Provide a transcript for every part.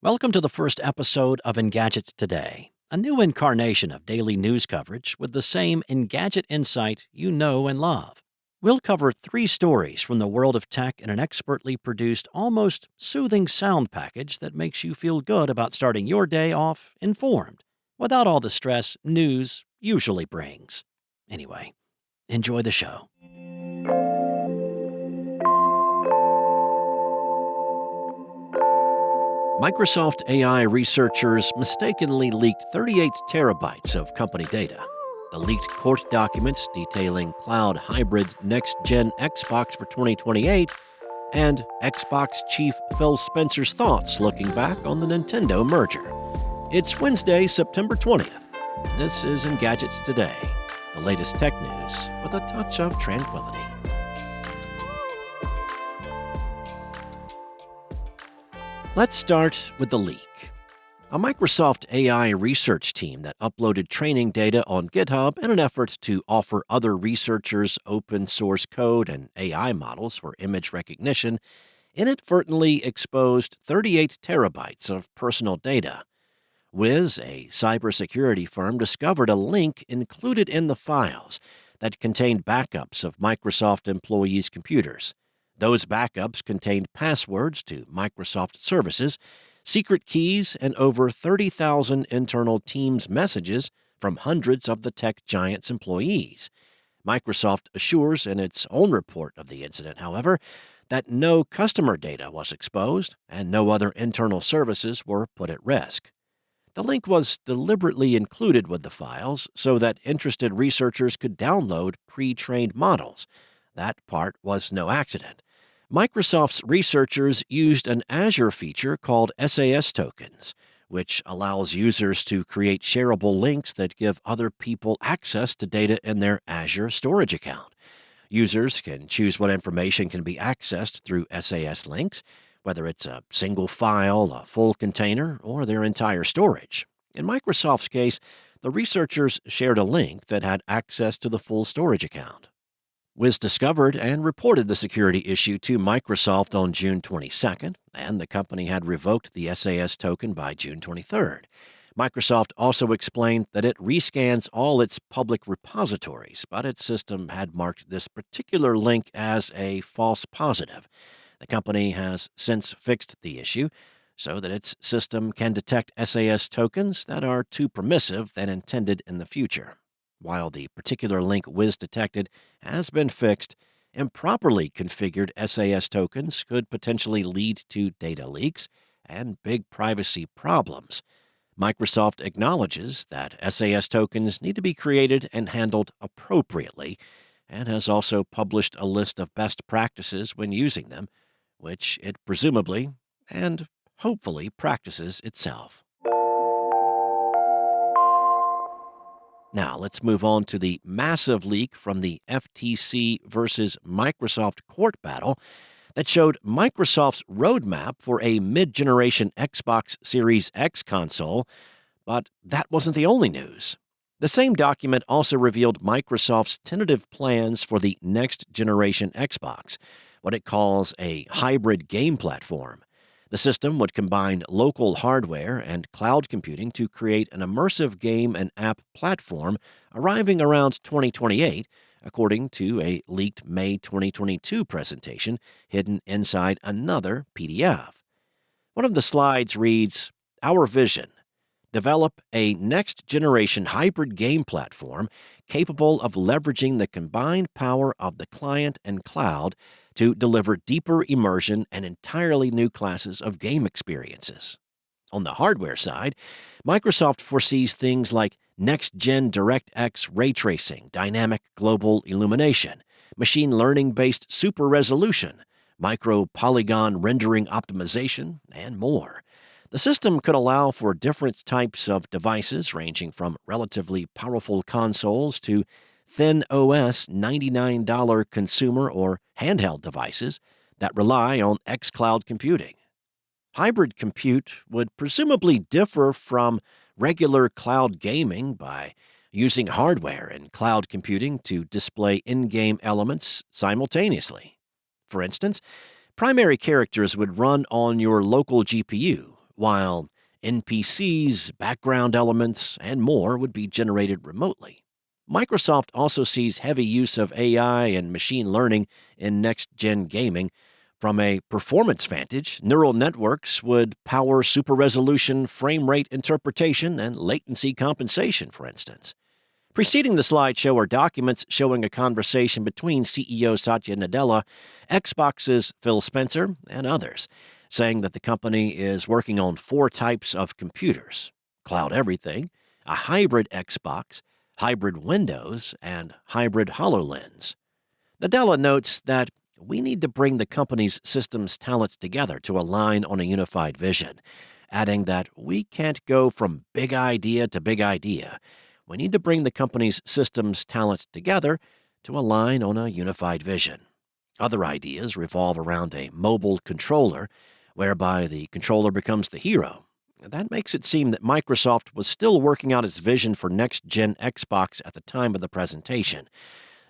Welcome to the first episode of Engadget Today, a new incarnation of daily news coverage with the same Engadget insight you know and love. We'll cover 3 stories from the world of tech in an expertly produced, almost soothing sound package that makes you feel good about starting your day off informed, without all the stress news usually brings. Anyway, enjoy the show. Microsoft AI researchers mistakenly leaked 38 terabytes of company data. The leaked court documents detailing cloud hybrid next-gen Xbox for 2028, and Xbox chief Phil Spencer's thoughts looking back on the Nintendo merger. It's Wednesday, September 20th. This is Engadgets Today, the latest tech news with a touch of tranquility. Let's start with the leak. A Microsoft AI research team that uploaded training data on GitHub in an effort to offer other researchers open source code and AI models for image recognition inadvertently exposed 38 terabytes of personal data. Wiz, a cybersecurity firm, discovered a link included in the files that contained backups of Microsoft employees' computers. Those backups contained passwords to Microsoft services, secret keys, and over 30,000 internal Teams messages from hundreds of the tech giant's employees. Microsoft assures in its own report of the incident, however, that no customer data was exposed and no other internal services were put at risk. The link was deliberately included with the files so that interested researchers could download pre-trained models. That part was no accident. Microsoft's researchers used an Azure feature called SAS tokens, which allows users to create shareable links that give other people access to data in their Azure storage account. Users can choose what information can be accessed through SAS links, whether it's a single file, a full container, or their entire storage. In Microsoft's case, the researchers shared a link that had access to the full storage account. Wiz discovered and reported the security issue to Microsoft on June 22nd, and the company had revoked the SAS token by June 23rd. Microsoft also explained that it rescans all its public repositories, but its system had marked this particular link as a false positive. The company has since fixed the issue so that its system can detect SAS tokens that are too permissive than intended in the future. While the particular link Wiz detected has been fixed, improperly configured SAS tokens could potentially lead to data leaks and big privacy problems. Microsoft acknowledges that SAS tokens need to be created and handled appropriately, and has also published a list of best practices when using them, which it presumably and hopefully practices itself. Now, let's move on to the massive leak from the FTC versus Microsoft court battle that showed Microsoft's roadmap for a mid-generation Xbox Series X console, but that wasn't the only news. The same document also revealed Microsoft's tentative plans for the next-generation Xbox, what it calls a hybrid game platform. The system would combine local hardware and cloud computing to create an immersive game and app platform arriving around 2028, according to a leaked May 2022 presentation hidden inside another PDF. One of the slides reads, "Our vision: develop a next-generation hybrid game platform capable of leveraging the combined power of the client and cloud to deliver deeper immersion and entirely new classes of game experiences." On the hardware side, Microsoft foresees things like next-gen DirectX ray tracing, dynamic global illumination, machine learning-based super resolution, micro-polygon rendering optimization, and more. The system could allow for different types of devices ranging from relatively powerful consoles to thin OS $99 consumer or handheld devices that rely on xCloud computing. Hybrid compute would presumably differ from regular cloud gaming by using hardware and cloud computing to display in-game elements simultaneously. For instance, primary characters would run on your local GPU, while NPCs, background elements, and more would be generated remotely. Microsoft also sees heavy use of AI and machine learning in next-gen gaming. From a performance vantage, neural networks would power super-resolution frame rate interpretation and latency compensation, for instance. Preceding the slideshow are documents showing a conversation between CEO Satya Nadella, Xbox's Phil Spencer, and others, saying that the company is working on 4 types of computers: cloud everything, a hybrid Xbox, hybrid Windows, and hybrid HoloLens. Nadella notes that we need to bring the company's systems talents together to align on a unified vision, adding that we can't go from big idea to big idea. We need to bring the company's systems talents together to align on a unified vision. Other ideas revolve around a mobile controller, whereby the controller becomes the hero. That makes it seem that Microsoft was still working out its vision for next-gen Xbox at the time of the presentation,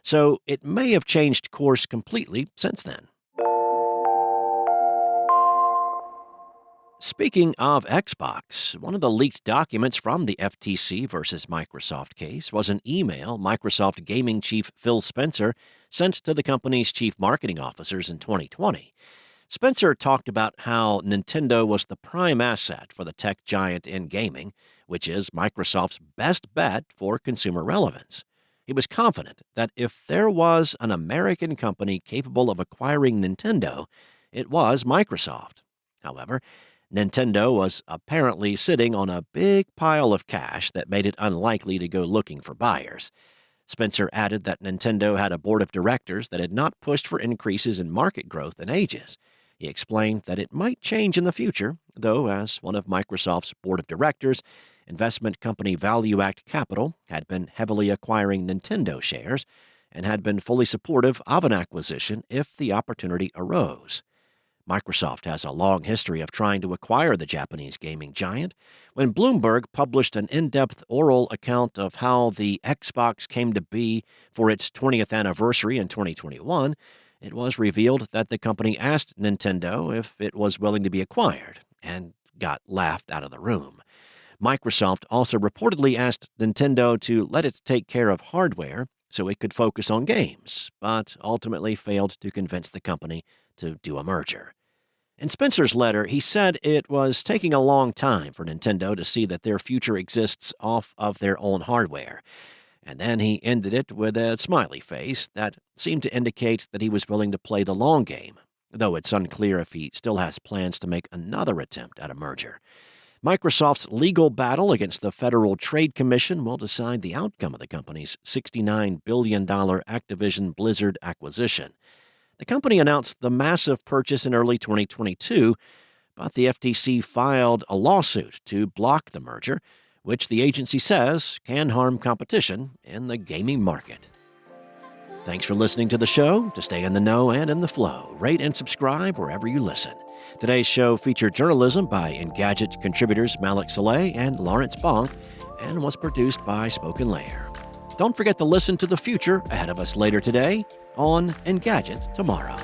so it may have changed course completely since then. Speaking of Xbox, one of the leaked documents from the FTC versus Microsoft case was an email Microsoft gaming chief Phil Spencer sent to the company's chief marketing officers in 2020. Spencer talked about how Nintendo was the prime asset for the tech giant in gaming, which is Microsoft's best bet for consumer relevance. He was confident that if there was an American company capable of acquiring Nintendo, it was Microsoft. However, Nintendo was apparently sitting on a big pile of cash that made it unlikely to go looking for buyers. Spencer added that Nintendo had a board of directors that had not pushed for increases in market growth in ages. He explained that it might change in the future, though as one of Microsoft's board of directors, investment company Value Act Capital had been heavily acquiring Nintendo shares and had been fully supportive of an acquisition if the opportunity arose. Microsoft has a long history of trying to acquire the Japanese gaming giant. When Bloomberg published an in-depth oral account of how the Xbox came to be for its 20th anniversary in 2021, it was revealed that the company asked Nintendo if it was willing to be acquired and got laughed out of the room. Microsoft also reportedly asked Nintendo to let it take care of hardware so it could focus on games, but ultimately failed to convince the company to do a merger. In Spencer's letter, he said it was taking a long time for Nintendo to see that their future exists off of their own hardware. And then he ended it with a smiley face that seemed to indicate that he was willing to play the long game, though it's unclear if he still has plans to make another attempt at a merger. Microsoft's legal battle against the Federal Trade Commission will decide the outcome of the company's $69 billion Activision Blizzard acquisition. The company announced the massive purchase in early 2022, but the FTC filed a lawsuit to block the merger, which the agency says can harm competition in the gaming market. Thanks for listening to the show. To stay in the know and in the flow, rate and subscribe wherever you listen. Today's show featured journalism by Engadget contributors Malik Saleh and Lawrence Bonk and was produced by Spoken Layer. Don't forget to listen to the future ahead of us later today on Engadget Tomorrow.